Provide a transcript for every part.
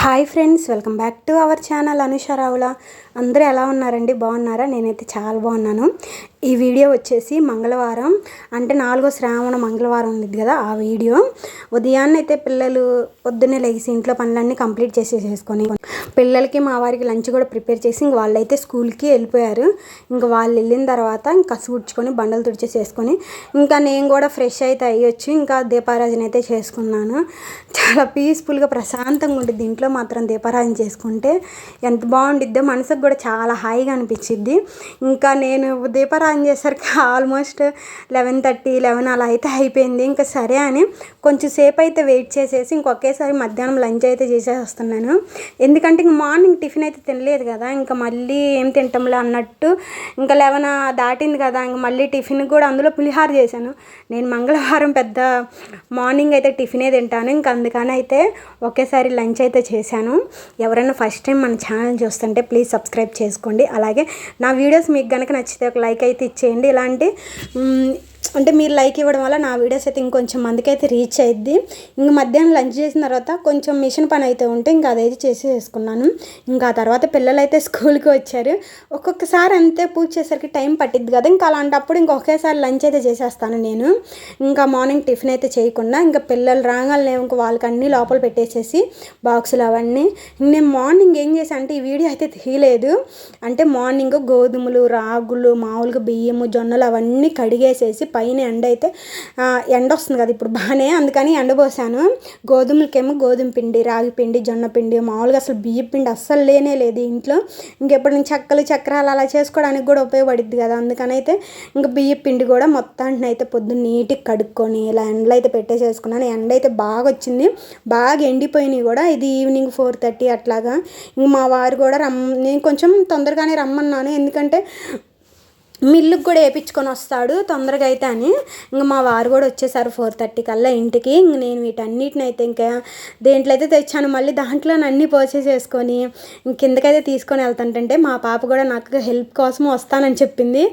Hi friends, welcome back to our channel Anusha Ravula. అందరూ ఎలా ఉన్నారండి? బాగున్నారా? నేనైతే చాలా బాగున్నాను. ఈ వీడియో వచ్చేసి మంగళవారం అంటే 4వ శ్రావణ మంగళవారం ఉంది కదా, ఆ వీడియో. ఉదయాన్నే అయితే పిల్లలు పొద్దున్నే లేచి ఇంట్లో పనులన్నీ కంప్లీట్ చేసేసుకొని పిల్లలకి మా వారికి లంచ్ కూడా ప్రిపేర్ చేసి ఇంక వాళ్ళైతే స్కూల్కి వెళ్ళిపోయారు. ఇంకా వాళ్ళు వెళ్ళిన తర్వాత ఇంకా ఊడ్చుకొని బండలు తుడిచేసేసుకొని ఇంకా నేను కూడా ఫ్రెష్ అయితే అయ్యొచ్చు. ఇంకా దీపారాజన అయితే చేసుకున్నాను. చాలా పీస్ఫుల్గా ప్రశాంతంగా ఉంటుంది ఇంట్లో మాత్రం దీపారాజన చేసుకుంటే. ఎంత బాగుండిద్దో, మనసుకు కూడా చాలా హాయిగా అనిపించిద్ది. ఇంకా నేను దీపారాజన చేసరికి ఆల్మోస్ట్ 11:30, 11 అలా అయితే అయిపోయింది. ఇంకా సరే అని కొంచెం సేపు అయితే వెయిట్ చేసేసి ఇంకొకేసారి మధ్యాహ్నం లంచ్ అయితే చేసేస్తున్నాను. ఎందుకంటే ఇంక మార్నింగ్ టిఫిన్ అయితే తినలేదు కదా, ఇంకా మళ్ళీ ఏం తింటాంలే అన్నట్టు ఇంకా 11 దాటింది కదా, ఇంక మళ్ళీ టిఫిన్ కూడా అందులో పులిహార చేశాను. నేను మంగళవారం పెద్ద మార్నింగ్ అయితే టిఫినే తింటాను. ఇంకా అందుకని అయితే ఒకేసారి లంచ్ అయితే చేశాను. ఎవరైనా ఫస్ట్ టైం మన ఛానల్ చూస్తుంటే ప్లీజ్ సబ్స్క్రైబ్ చేసుకోండి. అలాగే నా వీడియోస్ మీకు కనుక నచ్చితే ఒక లైక్ అయితే ఇచ్చేయండి. ఇలాంటి అంటే మీరు లైక్ ఇవ్వడం వల్ల నా వీడియోస్ అయితే ఇంకొంచెం మందికి అయితే రీచ్ అయ్యిద్ది. ఇంక మధ్యాహ్నం లంచ్ చేసిన తర్వాత కొంచెం మిషన్ పని అయితే ఉంటే ఇంకా అదైతే చేసేసుకున్నాను. ఇంకా ఆ తర్వాత పిల్లలు అయితే స్కూల్కి వచ్చారు. ఒక్కొక్కసారి అంతే పూజ చేసరికి టైం పట్టిద్ది కదా, ఇంకా అలాంటప్పుడు ఇంకొకేసారి లంచ్ అయితే చేసేస్తాను నేను. ఇంకా మార్నింగ్ టిఫిన్ అయితే చేయకుండా ఇంకా పిల్లలు రాగానే ఇంక వాళ్ళకి అన్నీ లోపల పెట్టేసేసి బాక్సులు అవన్నీ. నేను మార్నింగ్ ఏం చేశాను అంటే ఈ వీడియో అయితే తీయలేదు. అంటే మార్నింగ్ గోధుమలు, రాగులు, మామూలుగా బియ్యము, జొన్నలు అవన్నీ కడిగేసేసి పైన ఎండ వస్తుంది కదా ఇప్పుడు బాగానే, అందుకని ఎండబోసాను. గోధుమలకేమో గోధుమ పిండి, రాగి పిండి, జొన్న పిండి, మామూలుగా అసలు బియ్య పిండి అస్సలు లేనే లేదు ఇంట్లో. ఇంకెప్పుడు నేను చెక్కలు, చక్రాలు అలా చేసుకోవడానికి కూడా ఉపయోగపడుద్ది కదా, అందుకని అయితే ఇంకా బియ్య పిండి కూడా మొత్తాన్ని అయితే పొద్దున్న నీట్గా కడుక్కొని ఇలా ఎండలో అయితే పెట్టేసేసుకున్నాను. ఎండ అయితే బాగా వచ్చింది, బాగా ఎండిపోయినాయి కూడా. ఇది ఈవినింగ్ 4:30 అట్లాగా. ఇంక మా వారు కూడా నేను కొంచెం తొందరగానే రమ్మన్నాను, ఎందుకంటే మిల్లుకి కూడా వేయించుకొని వస్తాడు తొందరగా అయితే అని. ఇంక మా వారు కూడా వచ్చేసారు 4:30 కల్లా ఇంటికి. ఇంక నేను వీటన్నిటిని అయితే ఇంకా దేంట్లో అయితే తెచ్చాను, మళ్ళీ దాంట్లో అన్నీ పోసేసేసుకొని కిందకైతే తీసుకొని వెళ్తాంటే మా పాప కూడా నాకు హెల్ప్ కోసం వస్తానని చెప్పింది.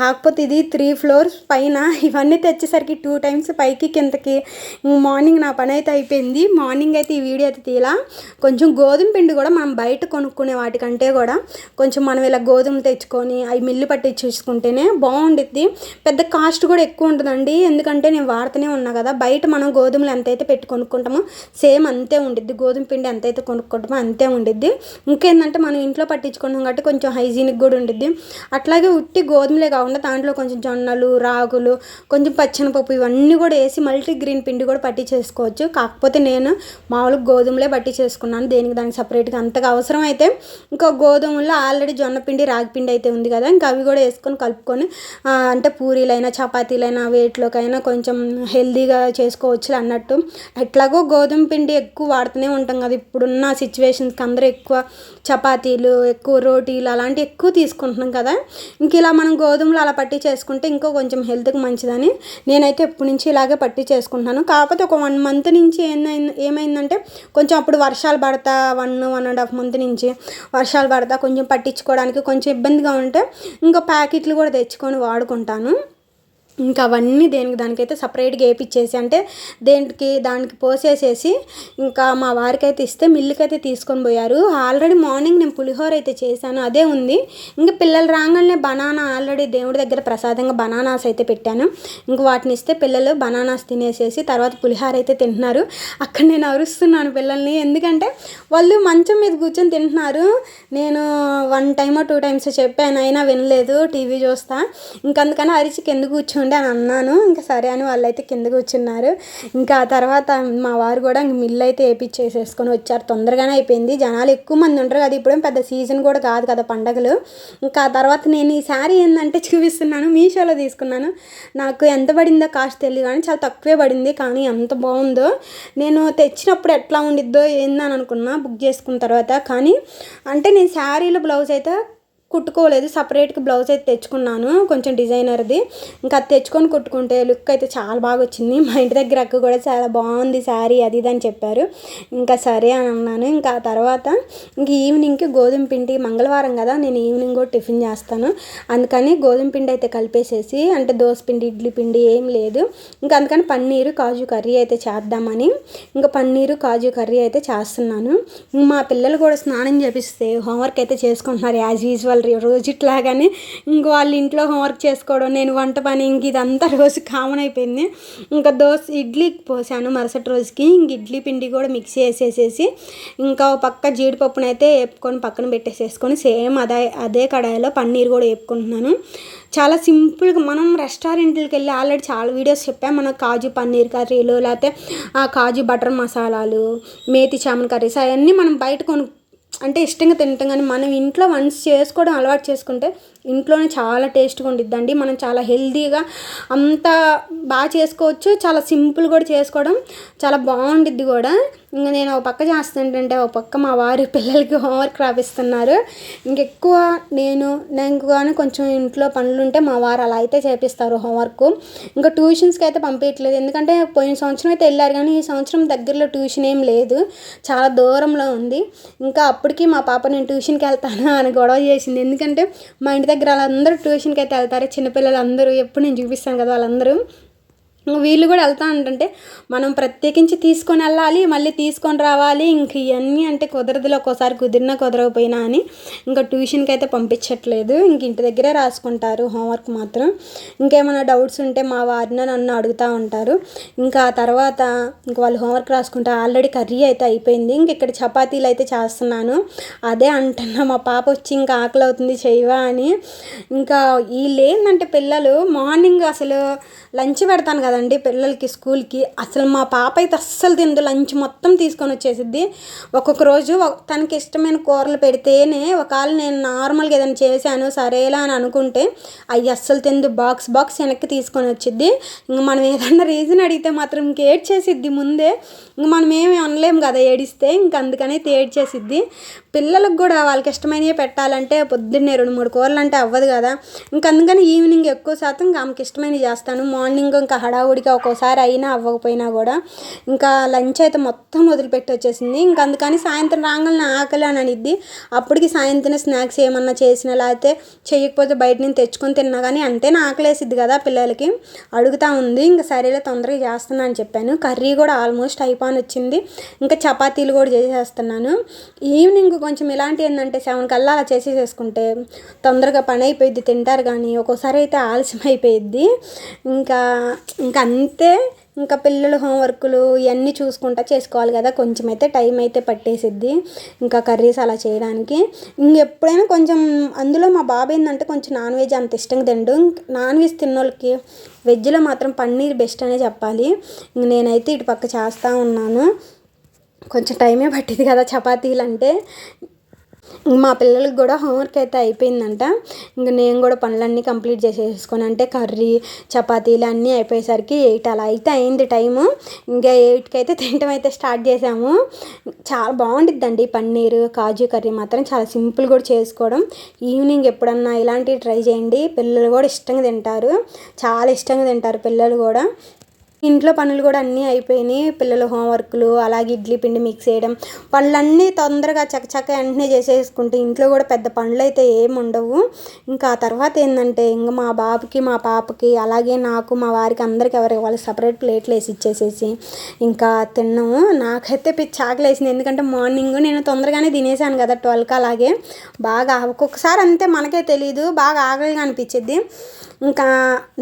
కాకపోతే ఇది 3 floors పైన, ఇవన్నీ తెచ్చేసరికి 2 times పైకి కిందకి. మార్నింగ్ నా పని అయితే అయిపోయింది. మార్నింగ్ అయితే ఈ వీడియో అయితే తీలా. కొంచెం గోధుమ పిండి కూడా మనం బయట కొనుక్కునే వాటికంటే కూడా కొంచెం మనం ఇలా గోధుమలు తెచ్చుకొని అవి మిల్లు పట్టి చూసుకుంటేనే బాగుండిద్ది. పెద్ద కాస్ట్ కూడా ఎక్కువ ఉంటుందండి, ఎందుకంటే నేను వాడుతూనే ఉన్నా కదా. బయట మనం గోధుమలు ఎంతైతే పెట్టి కొనుక్కుంటామో సేమ్ అంతే ఉండిద్ది, గోధుమ పిండి ఎంతైతే కొనుక్కుంటామో అంతే ఉండిద్ది. ఇంకేంటంటే మనం ఇంట్లో పట్టించుకుంటాం కాబట్టి కొంచెం హైజీనిక్ కూడా ఉండిద్ది. అట్లాగే ఉట్టి గోధుమలే కాకుండా దాంట్లో కొంచెం జొన్నలు, రాగులు, కొంచెం పచ్చెనపప్పు ఇవన్నీ కూడా వేసి మల్టీగ్రెయిన్ పిండి కూడా పట్టి చేసుకోవచ్చు. కాకపోతే నేను మామూలుగా గోధుమలే పట్టి చేసుకున్నాను, దానికి సపరేట్గా అంతగా అవసరం అయితే. ఇంకా గోధుమల్లో ఆల్రెడీ జొన్న పిండి, రాగి పిండి అయితే ఉంది కదా, ఇంకా అవి కూడా వేసుకొని కలుపుకొని అంటే పూరీలైనా చపాతీలైనా వేటిలోకైనా కొంచెం హెల్దీగా చేసుకోవచ్చు అన్నట్టు. ఎట్లాగో గోధుమ పిండి ఎక్కువ వాడుతూనే ఉంటాం కదా ఇప్పుడున్న సిచ్యువేషన్స్కి, అందరూ ఎక్కువ చపాతీలు, ఎక్కువ రోటీలు అలాంటివి ఎక్కువ తీసుకుంటున్నాం కదా. ఇంక ఇలా మనం గోధుమలు అలా పట్టి చేసుకుంటే ఇంకో కొంచెం హెల్త్కి మంచిదని నేనైతే ఎప్పటి నుంచి ఇలాగే పట్టి చేసుకుంటున్నాను. కాకపోతే ఒక 1 month నుంచి ఏమైందంటే కొంచెం అప్పుడు వర్షాలు పడతా 1.5 month నుంచి వర్షాలు పడతా కొంచెం పట్టించుకోవడానికి కొంచెం ఇబ్బందిగా ఉంటే ఇంకా ప్యాకెట్లు కూడా తెచ్చుకొని వాడుకుంటాను. ఇంకా అవన్నీ దానికైతే సపరేట్గా వేయించేసి అంటే దానికి పోసేసేసి ఇంకా మా వారికి అయితే ఇస్తే మిల్లుకైతే తీసుకొని పోయారు. ఆల్రెడీ మార్నింగ్ నేను పులిహోర అయితే చేశాను, అదే ఉంది. ఇంకా పిల్లలు రాగానే బనానా, ఆల్రెడీ దేవుడి దగ్గర ప్రసాదంగా బనానాస్ అయితే పెట్టాను. ఇంకా వాటిని ఇస్తే పిల్లలు బనానాస్ తినేసేసి తర్వాత పులిహోర అయితే తింటున్నారు. అక్కడ నేను అరుస్తున్నాను పిల్లల్ని, ఎందుకంటే వాళ్ళు మంచం మీద కూర్చొని తింటున్నారు. నేను 1 time or 2 times చెప్పాను, అయినా వినలేదు, టీవీ చూస్తా. అందుకని అరిచి కింద కూర్చోండి అని అన్నాను. ఇంకా సరే అని వాళ్ళైతే కింద కూర్చున్నారు. ఇంకా ఆ తర్వాత మా వారు కూడా మిల్లు అయితే వేపించేసేసుకొని వచ్చారు. తొందరగానే అయిపోయింది, జనాలు ఎక్కువ మంది ఉంటారు కదా, ఇప్పుడేం పెద్ద సీజన్ కూడా కాదు కదా పండగలు. ఇంకా ఆ తర్వాత నేను ఈ శారీ ఏంటంటే చూపిస్తున్నాను, మీషోలో తీసుకున్నాను. నాకు ఎంత పడిందో కాస్ట్ తెలియదు కానీ చాలా తక్కువే పడింది, కానీ ఎంత బాగుందో. నేను తెచ్చినప్పుడు ఎట్లా ఉండిద్దో ఏందని అనుకున్నా బుక్ చేసుకున్న తర్వాత. కానీ అంటే నేను శారీలో బ్లౌజ్ అయితే కుట్టుకోలేదు, సపరేట్గా బ్లౌజ్ అయితే తెచ్చుకున్నాను కొంచెం డిజైనర్ది. ఇంకా అది తెచ్చుకొని కుట్టుకుంటే లుక్ అయితే చాలా బాగా వచ్చింది. మా ఇంటి దగ్గర అక్క కూడా చాలా బాగుంది శారీ అది ఇది అని చెప్పారు. ఇంకా సరే అని అన్నాను. ఇంకా ఆ తర్వాత ఇంక ఈవినింగ్కి గోధుమ పిండి, మంగళవారం కదా నేను ఈవినింగ్ కూడా టిఫిన్ చేస్తాను, అందుకని గోధుమ పిండి అయితే కలిపేసేసి, అంటే దోశ పిండి ఇడ్లీ పిండి ఏం లేదు, ఇంకా అందుకని పన్నీరు కాజు కర్రీ అయితే చేద్దామని ఇంకా పన్నీరు కాజు కర్రీ అయితే చేస్తున్నాను. మా పిల్లలు కూడా స్నానం చేపిస్తే హోంవర్క్ అయితే చేసుకుంటున్నారు యాజ్ యూజువల్ రోజుట్లాగానే. ఇంక వాళ్ళ ఇంట్లో హోంవర్క్ చేసుకోవడం, నేను వంట పని, ఇంక ఇదంతా రోజు కామన్ అయిపోయింది. ఇంకా ఇడ్లీకి పోసాను మరుసటి రోజుకి. ఇంక ఇడ్లీ పిండి కూడా మిక్సీ వేసేసేసి ఇంకా పక్క జీడిపప్పునైతే వేపుకొని పక్కన పెట్టేసేసుకొని సేమ్ అదే కడాయిలో పన్నీర్ కూడా వేపుకుంటున్నాను. చాలా సింపుల్గా మనం రెస్టారెంట్లకి వెళ్ళి ఆల్రెడీ చాలా వీడియోస్ చెప్పాము, మన కాజు పన్నీర్ కర్రీలు, లేకపోతే కాజు బటర్ మసాలాలు, మేతి చామన్ కర్రీస్ అవన్నీ మనం బయట అంటే ఇష్టంగా తింటాం. కానీ మనం ఇంట్లో వన్స్ చేసుకోవడం అలవాటు చేసుకుంటే ఇంట్లోనే చాలా టేస్ట్గా ఉండిద్దండి. మనం చాలా హెల్తీగా అంతా బాగా చేసుకోవచ్చు, చాలా సింపుల్ కూడా చేసుకోవడం చాలా బాగుండిద్ది కూడా. ఇంకా నేను ఒక పక్క చేస్తుంటే ఒక పక్క మా వారి పిల్లలకి హోంవర్క్ రాపిస్తున్నారు. ఇంకెక్కువ నేను కానీ కొంచెం ఇంట్లో పనులు ఉంటే మా వారు అలా అయితే చేపిస్తారు హోంవర్క్. ఇంకా ట్యూషన్స్కి అయితే పంపించట్లేదు, ఎందుకంటే పోయిన సంవత్సరం అయితే వెళ్ళారు కానీ ఈ సంవత్సరం దగ్గరలో ట్యూషన్ ఏం లేదు, చాలా దూరంలో ఉంది. ఇంకా అప్పటికి మా పాప నేను ట్యూషన్కి వెళ్తాను అని గొడవ చేసింది, ఎందుకంటే మా ఇంటి దగ్గర వాళ్ళందరూ ట్యూషన్కి అయితే వెళ్తారు, చిన్నపిల్లలు అందరూ, ఎప్పుడు నేను చూపిస్తాను కదా వాళ్ళందరూ. వీళ్ళు కూడా వెళ్తా అంటే మనం ప్రత్యేకించి తీసుకొని వెళ్ళాలి, మళ్ళీ తీసుకొని రావాలి, ఇంక ఇవన్నీ అంటే కుదరదులో, ఒక్కోసారి కుదిరినా కుదరకపోయినా అని ఇంకా ట్యూషన్కి అయితే పంపించట్లేదు. ఇంక ఇంటి దగ్గరే రాసుకుంటారు హోంవర్క్ మాత్రం. ఇంకేమైనా డౌట్స్ ఉంటే మా వారిని నన్ను అడుగుతూ ఉంటారు. ఇంకా ఆ తర్వాత ఇంక వాళ్ళు హోంవర్క్ రాసుకుంటారు. ఆల్రెడీ కర్రీ అయితే అయిపోయింది, ఇంక ఇక్కడ చపాతీలు అయితే చేస్తున్నాను. అదే అంటున్నా మా పాప వచ్చి ఇంకా ఆకలి అవుతుంది చేయవా అని. ఇంకా వీళ్ళు ఏంటంటే పిల్లలు మార్నింగ్ అసలు లంచ్ పెడతాను కదండి పిల్లలకి స్కూల్కి, అసలు మా పాప అయితే అస్సలు తిందు, లంచ్ మొత్తం తీసుకొని వచ్చేసిద్ది. ఒక్కొక్క రోజు తనకి ఇష్టమైన కూరలు పెడితేనే, ఒకవేళ నేను నార్మల్గా ఏదైనా చేశాను సరేలా అని అనుకుంటే అవి అస్సలు తిందు, బాక్స్ వెనక్కి తీసుకొని వచ్చిద్ది. ఇంక మనం ఏదన్నా రీజన్ అడిగితే మాత్రం ఇంక ఏడ్చేసిద్ది ముందే. ఇంక మనం ఏమి అనలేము కదా ఏడిస్తే, ఇంక అందుకనైతే ఏడ్చేసిద్ది. పిల్లలకు కూడా వాళ్ళకి ఇష్టమైనవి పెట్టాలంటే పొద్దున్నే 2-3 కూరలు అంటే అవ్వదు కదా. ఇంక అందుకని ఈవినింగ్ ఎక్కువ శాతం ఇంకా ఆమెకి ఇష్టమైనవి చేస్తాను. మార్నింగ్ ఇంకా హడావుడిగా ఒక్కోసారి అయినా అవ్వకపోయినా కూడా ఇంకా లంచ్ అయితే మొత్తం వదిలిపెట్టి వచ్చేసింది. ఇంక అందుకని సాయంత్రం రాగానే ఆకలి అని అనిద్ది. అప్పటికి సాయంత్రం స్నాక్స్ ఏమన్నా చేసినా, లేకపోతే చేయకపోతే బయట నుంచి తెచ్చుకొని తిన్నా కానీ అంటే ఆకలేసిద్ది కదా పిల్లలకి, అడుగుతూ ఉంది. ఇంకా సరేలే తొందరగా చేస్తున్నా అని చెప్పాను. కర్రీ కూడా ఆల్మోస్ట్ అయిపోయి వచ్చింది. ఇంకా చపాతీలు కూడా చేసేస్తున్నాను. ఈవినింగ్ కొంచెం ఇలాంటి ఏంటంటే 7 కల్లా అలా చేసేసుకుంటే తొందరగా పని అయిపోయిద్ది, తింటారు. కానీ ఒక్కోసారి అయితే ఆలస్యం అయిపోయిద్ది. ఇంకా అంతే. ఇంకా పిల్లలు హోంవర్క్లు ఇవన్నీ చూసుకుంటా చేసుకోవాలి కదా, కొంచెం అయితే టైం అయితే పట్టేసిద్ది ఇంకా కర్రీస్ అలా చేయడానికి. ఇంకెప్పుడైనా కొంచెం అందులో మా బాబు ఏంటంటే కొంచెం నాన్ వెజ్ అంత ఇష్టంగా తిండు. నాన్ వెజ్ తిన్నోళ్ళకి వెజ్లో మాత్రం పన్నీర్ బెస్ట్ అనే చెప్పాలి. నేనైతే ఇటు పక్క చేస్తూ ఉన్నాను, కొంచెం టైమే పట్టింది కదా చపాతీలు అంటే. మా పిల్లలకి కూడా హోంవర్క్ అయితే అయిపోయిందంట. ఇంక నేను కూడా పనులన్నీ కంప్లీట్ చేసేసుకొని, అంటే కర్రీ చపాతీలు అన్నీ అయిపోయేసరికి 8 అలా అయితే అయింది టైము. ఇంకా 8కి అయితే తినటం అయితే స్టార్ట్ చేసాము. చాలా బాగుండిద్దండి పన్నీరు కాజు కర్రీ మాత్రం, చాలా సింపుల్ కూడా చేసుకోవడం. ఈవినింగ్ ఎప్పుడన్నా ఇలాంటివి ట్రై చేయండి, పిల్లలు కూడా ఇష్టంగా తింటారు, చాలా ఇష్టంగా తింటారు పిల్లలు కూడా. ఇంట్లో పనులు కూడా అన్నీ అయిపోయినాయి, పిల్లల హోంవర్క్లు, అలాగే ఇడ్లీ పిండి మిక్స్ చేయడం, పనులన్నీ తొందరగా చకచక వెంటనే చేసేసుకుంటే ఇంట్లో కూడా పెద్ద పనులు అయితే ఏమి ఉండవు. ఇంకా ఆ తర్వాత ఏంటంటే ఇంకా మా బాబుకి మా పాపకి అలాగే నాకు మా వారికి అందరికి ఎవరికి వాళ్ళు సపరేట్ ప్లేట్లు వేసి ఇచ్చేసేసి ఇంకా తిన్నాము. నాకైతే పిచ్చి ఆకలి వేసింది, ఎందుకంటే మార్నింగ్ నేను తొందరగానే తినేసాను కదా 12కి. అలాగే బాగా ఒక్కొక్కసారి అంతే మనకే తెలియదు, బాగా ఆకలిగా అనిపించింది. ఇంకా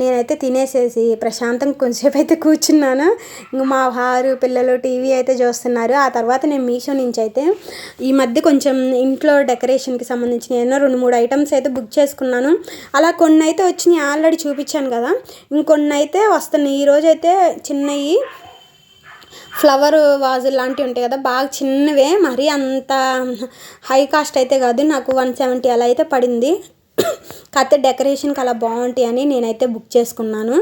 నేనైతే తినేసేసి ప్రశాంతంగా కొంచెంసేపు అయితే కూర్చున్నాను. ఇంక మా వారు పిల్లలు టీవీ అయితే చూస్తున్నారు. ఆ తర్వాత నేను మీషో నుంచి అయితే ఈ మధ్య కొంచెం ఇంట్లో డెకరేషన్కి సంబంధించిన ఏమో 2-3 ఐటమ్స్ అయితే బుక్ చేసుకున్నాను. అలా కొన్ని అయితే వచ్చినాయి, ఆల్రెడీ చూపించాను కదా, ఇంకొన్ని అయితే వస్తున్నాయి. ఈరోజు అయితే చిన్నవి ఫ్లవర్ వాజులు లాంటివి ఉంటాయి కదా, బాగా చిన్నవే, మరీ అంత హై కాస్ట్ అయితే కాదు, నాకు 170 అలా అయితే పడింది. కాకపోతే డెకరేషన్కి అలా బాగుంటాయి అని నేనైతే బుక్ చేసుకున్నాను.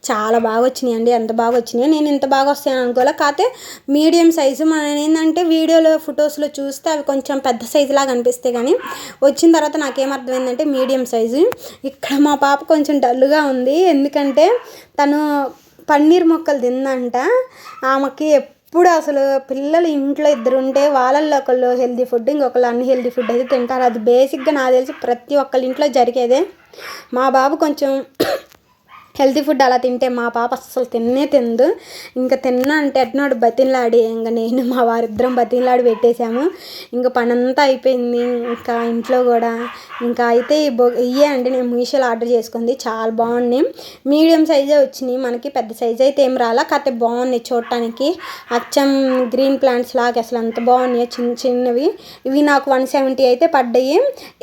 చాలా బాగా వచ్చినాయి అండి. ఎంత బాగా వచ్చినాయో, నేను ఇంత బాగా వస్తాయని అనుకోలే. కాకపోతే మీడియం సైజు. మనం ఏంటంటే వీడియోలో ఫొటోస్లో చూస్తే అవి కొంచెం పెద్ద సైజు లాగా అనిపిస్తాయి, కానీ వచ్చిన తర్వాత నాకేమర్థమైందంటే మీడియం సైజు. ఇక్కడ మా పాప కొంచెం డల్గా ఉంది, ఎందుకంటే తను పన్నీర్ మొక్కలు తిందంట. ఆమెకి ఎప్పుడు అసలు పిల్లలు ఇంట్లో ఇద్దరు ఉంటే వాళ్ళల్లో ఒకళ్ళు హెల్తీ ఫుడ్, ఇంకొకళ్ళు అన్హెల్దీ ఫుడ్ అయితే తింటారు. అది బేసిక్గా నాకు తెలిసి ప్రతి ఒక్కళ్ళ ఇంట్లో జరిగేదే. మా బాబు కొంచెం హెల్తీ ఫుడ్ అలా తింటే, మా పాప అస్సలు తిందు. ఇంకా తిన్నా అంటే ఎట్నాడు బతిలాడి, ఇంకా నేను మా వారిద్దరం బతిలాడి పెట్టేశాము. ఇంకా పని అంతా అయిపోయింది. ఇంకా ఇంట్లో కూడా ఇంకా అయితే ఇవే అండి నేను మీషోలో ఆర్డర్ చేసుకుంది. చాలా బాగున్నాయి. మీడియం సైజే వచ్చినాయి మనకి, పెద్ద సైజ్ అయితే ఏం రాలా. కాకపోతే బాగున్నాయి చూడటానికి. అచ్చం గ్రీన్ ప్లాంట్స్ లాగా అసలు అంత బాగున్నాయి, చిన్న చిన్నవి. ఇవి నాకు 170 అయితే పడ్డాయి.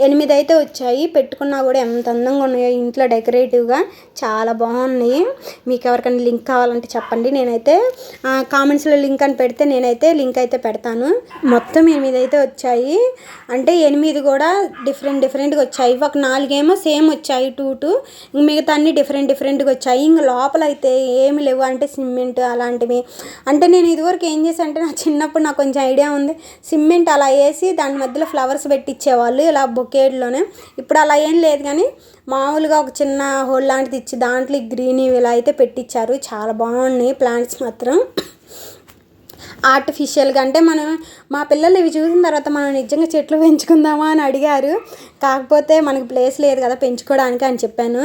8 అయితే వచ్చాయి. పెట్టుకున్నా కూడా ఎంత అందంగా ఉన్నాయో ఇంట్లో డెకరేటివ్గా, చాలా బాగున్నాయి. మీకు ఎవరికైనా లింక్ కావాలంటే చెప్పండి. నేనైతే కామెంట్స్లో లింక్ అని పెడితే నేనైతే లింక్ అయితే పెడతాను. మొత్తం 8 అయితే వచ్చాయి. అంటే 8 కూడా డిఫరెంట్గా వచ్చాయి. ఒక 4 ఏమో సేమ్ వచ్చాయి, 2 మిగతా అన్ని డిఫరెంట్గా వచ్చాయి. ఇంకా లోపల అయితే ఏమి లేవు, అంటే సిమెంట్ అలాంటివి. అంటే నేను ఇదివరకు ఏం చేశాను అంటే, నా చిన్నప్పుడు నాకు కొంచెం ఐడియా ఉంది, సిమెంట్ అలా వేసి దాని మధ్యలో ఫ్లవర్స్ పెట్టించేవాళ్ళు ఇలా బొకేడ్లోనే. ఇప్పుడు అలా ఏం లేదు, కానీ మామూలుగా ఒక చిన్న హోల్ లాంటిది ఇచ్చి దాంట్లో గ్రీన్ ఇలా అయితే పెట్టించారు. చాలా బాగున్నాయి ప్లాంట్స్ మాత్రం. ఆర్టిఫిషియల్గా అంటే మా పిల్లలు ఇవి చూసిన తర్వాత మనం నిజంగా చెట్లు పెంచుకుందామా అని అడిగారు. కాకపోతే మనకి ప్లేస్ లేదు కదా పెంచుకోవడానికి అని చెప్పాను.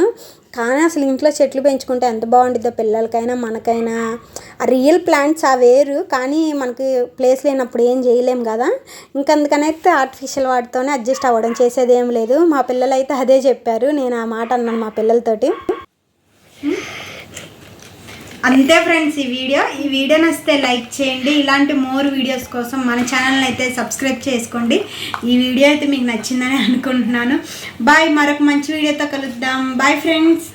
కానీ అసలు ఇంట్లో చెట్లు పెంచుకుంటే ఎంత బాగుంటుందో పిల్లలకైనా మనకైనా. రియల్ ప్లాంట్స్ ఆ వేరు, కానీ మనకి ప్లేస్ లేనప్పుడు ఏం చేయలేము కదా. ఇంకందుకనైతే ఆర్టిఫిషియల్ వాటితోనే అడ్జస్ట్ అవ్వడం, చేసేది ఏం లేదు. మా పిల్లలు అయితే అదే చెప్పారు. నేను ఆ మాట అన్నాను మా పిల్లలతోటి. అంతే ఫ్రెండ్స్, ఈ వీడియో నచ్చితే లైక్ చేయండి. ఇలాంటి మోర్ వీడియోస్ కోసం మన ఛానల్ని అయితే సబ్స్క్రైబ్ చేసుకోండి. ఈ వీడియో అయితే మీకు నచ్చిందని అనుకుంటున్నాను. బాయ్. మరొక మంచి వీడియోతో కలుద్దాం. Bye friends.